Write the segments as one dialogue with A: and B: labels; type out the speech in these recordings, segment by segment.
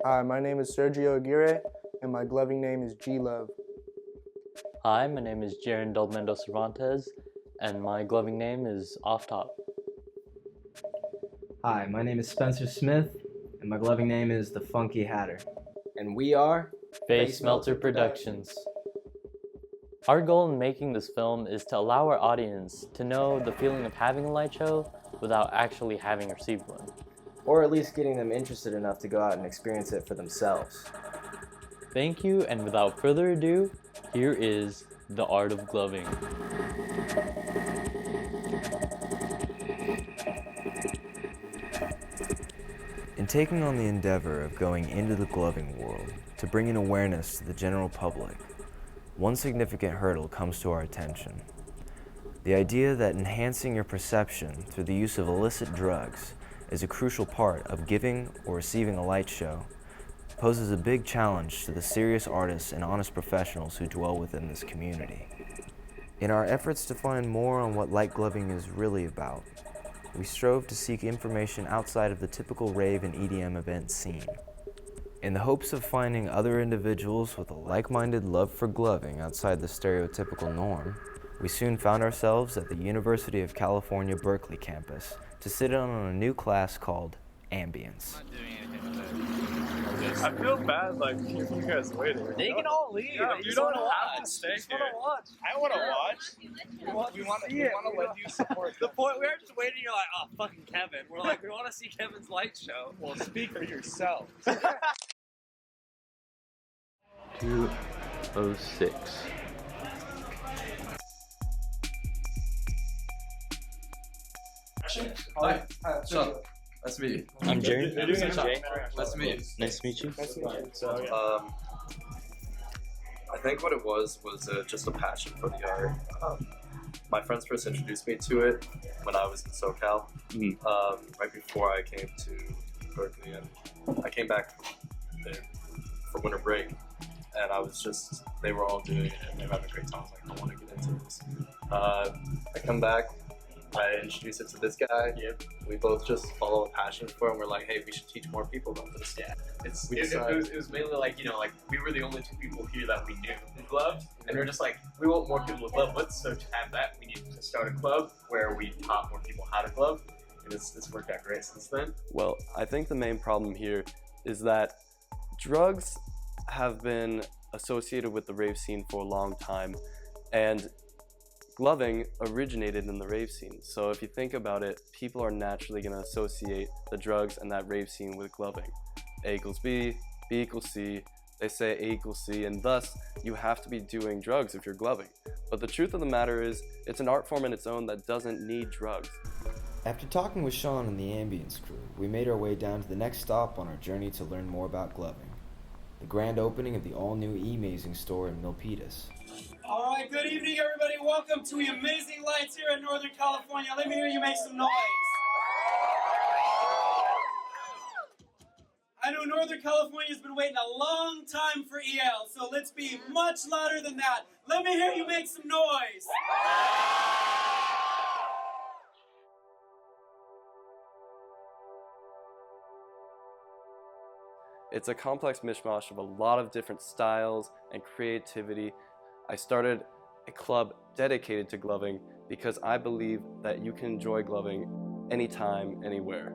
A: Hi, my name is Sergio Aguirre, and my gloving name is G-Love.
B: Hi, my name is Jaren Delmendo Cervantes, and my gloving name is Off Top.
C: Hi, my name is Spencer Smith, and my gloving name is The Funky Hatter. And we are
B: FaceMelters Productions. Our goal in making this film is to allow our audience to know the feeling of having a light show without actually having received one.
C: Or at least getting them interested enough to go out and experience it for themselves.
B: Thank you, and without further ado, here is The Art of Gloving.
D: In taking on the endeavor of going into the gloving world to bring in awareness to the general public, one significant hurdle comes to our attention. The idea that enhancing your perception through the use of illicit drugs is a crucial part of giving or receiving a light show poses a big challenge to the serious artists and honest professionals who dwell within this community. In our efforts to find more on what light gloving is really about, we strove to seek information outside of the typical rave and EDM event scene. In the hopes of finding other individuals with a like-minded love for gloving outside the stereotypical norm, we soon found ourselves at the University of California, Berkeley campus to sit in on a new class called Ambience.
E: I feel bad, like, keeping you guys waiting.
F: They can all leave.
E: Yeah,
F: They
E: you don't have to
F: watch.
E: stay
F: Just
E: here.
F: wanna watch.
E: I want to watch. We want to let you support
F: The point we were just waiting. You're like, oh, fucking Kevin. We're like, we want to see Kevin's light show.
E: Well, speak for yourself.
B: 206.
G: Hi. What's up? Nice to meet you.
B: I'm Jaren.
G: Nice to meet you.
B: Nice to meet you.
H: I think what it was just a passion for the art. My friends first introduced me to it when I was in SoCal, right before I came to Berkeley, and I came back from there for winter break, and they were all doing it, and they were having a great time. I was like, I want to get into this. I come back, I introduce it to this guy. Yep. We both just follow a passion for it, and we're like, hey, we should teach more people about this. Yeah.
I: It was mainly like, we were the only two people here that we knew who gloved, and we are just like, we want more people to glove. So to have that, we need to start a club where we taught more people how to glove, and it's worked out great since then.
J: Well, I think the main problem here is that drugs have been associated with the rave scene for a long time, and gloving originated in the rave scene. So if you think about it, people are naturally going to associate the drugs and that rave scene with gloving. A equals B, B equals C, they say A equals C, and thus you have to be doing drugs if you're gloving. But the truth of the matter is, it's an art form in its own that doesn't need drugs.
D: After talking with Sean and the Ambience crew, we made our way down to the next stop on our journey to learn more about gloving. The grand opening of the all-new E-Mazing store in Milpitas.
K: All right, good evening, everybody. Welcome to the Amazing Lights here in Northern California. Let me hear you make some noise. I know Northern California's been waiting a long time for EL, so let's be much louder than that. Let me hear you make some noise.
J: It's a complex mishmash of a lot of different styles and creativity. I started a club dedicated to gloving because I believe that you can enjoy gloving anytime, anywhere.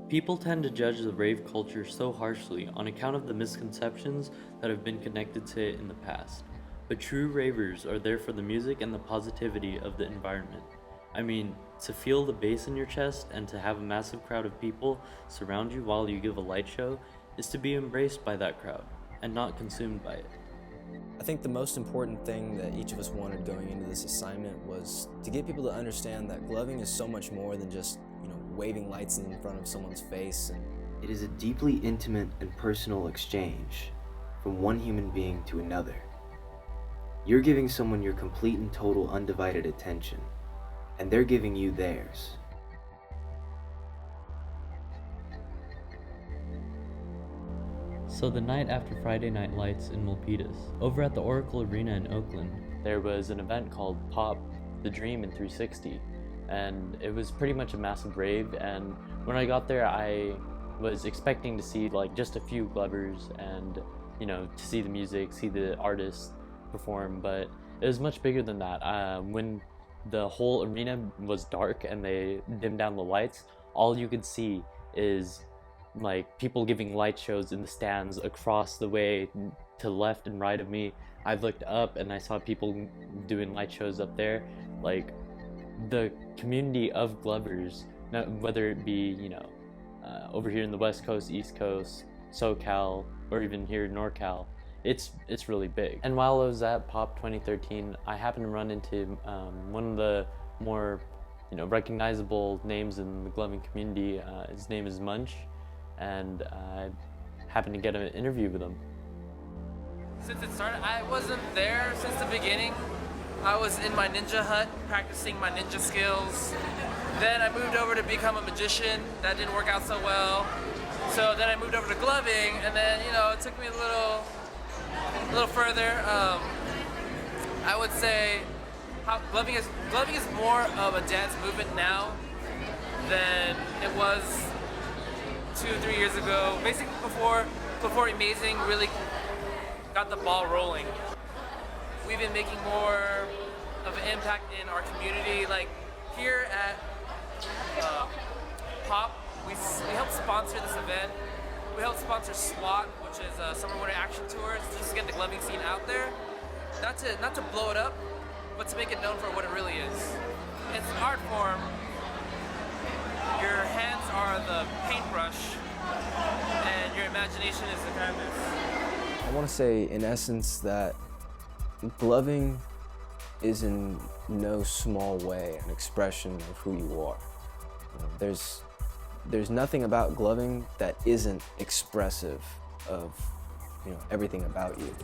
B: People tend to judge the rave culture so harshly on account of the misconceptions that have been connected to it in the past. But true ravers are there for the music and the positivity of the environment. I mean, to feel the bass in your chest and to have a massive crowd of people surround you while you give a light show is to be embraced by that crowd and not consumed by it.
L: I think the most important thing that each of us wanted going into this assignment was to get people to understand that gloving is so much more than just, waving lights in front of someone's face.
D: It is a deeply intimate and personal exchange from one human being to another. You're giving someone your complete and total undivided attention, and they're giving you theirs.
B: So the night after Friday Night Lights in Milpitas, over at the Oracle Arena in Oakland, there was an event called Pop the Dream in 360, and it was pretty much a massive rave. And when I got there, I was expecting to see like just a few glovers and, you know, to see the music, see the artists perform, but it was much bigger than that. When the whole arena was dark and they dimmed down the lights, all you could see is like people giving light shows in the stands across the way to the left and right of me. I looked up and I saw people doing light shows up there. Like, the community of glovers, whether it be, you know, over here in the West Coast, East Coast, SoCal, or even here in NorCal, it's really big. And while I was at Pop 2013, I happened to run into one of the more, you know, recognizable names in the gloving community. His name is Munch, and I happened to get an interview with him.
M: Since it started, I wasn't there since the beginning. I was in my ninja hut practicing my ninja skills. Then I moved over to become a magician. That didn't work out so well. So then I moved over to gloving, and then, you know, it took me a little further. I would say gloving is more of a dance movement now than it was 2-3 years ago. Basically before Amazing really got the ball rolling. We've been making more of an impact in our community. Like here at Pop, we helped sponsor this event. We helped sponsor SWAT, which is Summer Winter Action Tours, just to get the gloving scene out there. Not to blow it up, but to make it known for what it really is. It's an art form. Your hands are the paintbrush, and your imagination is the canvas.
L: I want to say, in essence, that gloving is in no small way an expression of who you are. There's nothing about gloving that isn't expressive of, you know, everything about you.